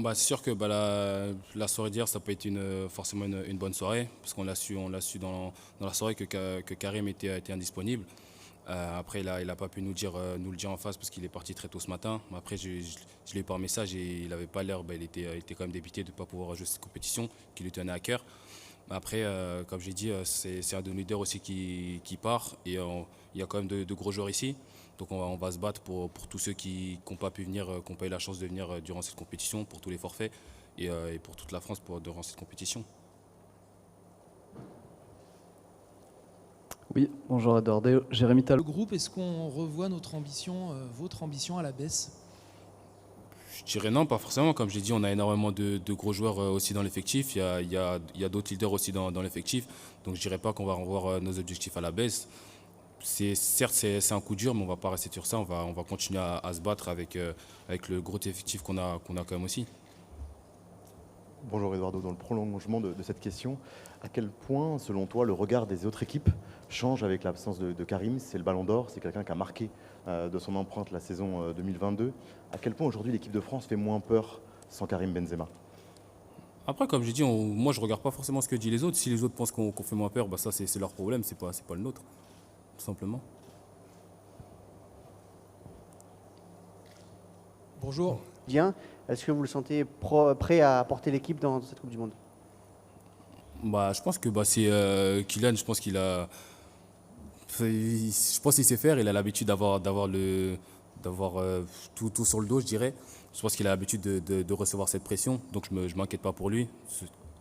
C'est sûr que la soirée d'hier, ça peut être forcément une bonne soirée, parce qu'on l'a su dans la soirée que Karim était indisponible. Après, il a pas pu nous le dire en face parce qu'il est parti très tôt ce matin. Mais après, je l'ai eu par message et il n'avait pas l'air, il était quand même dépité de ne pas pouvoir jouer cette compétition qui lui tenait à cœur. Mais après, comme j'ai dit, c'est un de nos leaders aussi qui part et il y a quand même de gros joueurs ici. Donc on va se battre pour tous ceux qui n'ont pas pu venir, qui n'ont pas eu la chance de venir durant cette compétition, pour tous les forfaits et pour toute la France durant cette compétition. Oui, bonjour Eduardo. Jérémy Le Talon. groupe, est-ce qu'on revoit notre ambition, votre ambition à la baisse? Je dirais non, pas forcément. Comme je l'ai dit, on a énormément de gros joueurs aussi dans l'effectif. Il y a d'autres leaders aussi dans l'effectif. Donc je dirais pas qu'on va revoir nos objectifs à la baisse. Certes, c'est un coup dur, mais on va pas rester sur ça. On va continuer à se battre avec le gros effectif qu'on a quand même aussi. Bonjour Eduardo, dans le prolongement de cette question, à quel point, selon toi, le regard des autres équipes change avec l'absence de Karim? C'est le Ballon d'Or, c'est quelqu'un qui a marqué de son empreinte la saison 2022. À quel point aujourd'hui l'équipe de France fait moins peur sans Karim Benzema? Après, comme je dis, moi je regarde pas forcément ce que disent les autres. Si les autres pensent qu'on fait moins peur, ça c'est leur problème, c'est pas le nôtre, tout simplement. Bonjour. Bien. Est-ce que vous le sentez prêt à porter l'équipe dans cette Coupe du Monde? Je pense que c'est Kylian, je pense je pense qu'il sait faire. Il a l'habitude d'avoir tout sur le dos, je dirais. Je pense qu'il a l'habitude de recevoir cette pression, donc je m'inquiète pas pour lui.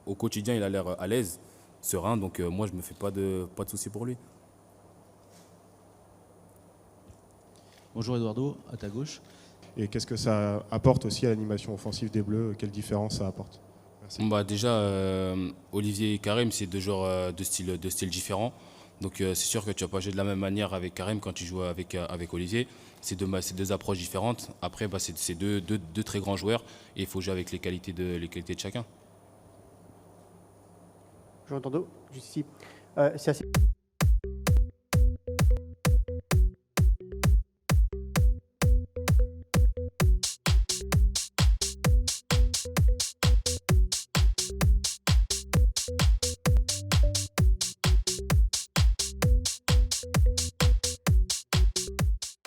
Au quotidien, il a l'air à l'aise, serein, donc moi je me fais pas de soucis pour lui. Bonjour Eduardo, à ta gauche. Et qu'est-ce que ça apporte aussi à l'animation offensive des Bleus? Quelle différence ça apporte? Merci. Déjà, Olivier et Karim, c'est deux joueurs de style différents. Donc c'est sûr que tu vas pas jouer de la même manière avec Karim quand tu joues avec Olivier. C'est deux approches différentes. Après, c'est deux très grands joueurs et il faut jouer avec les qualités de chacun. Jean Tando, juste ici. C'est assez...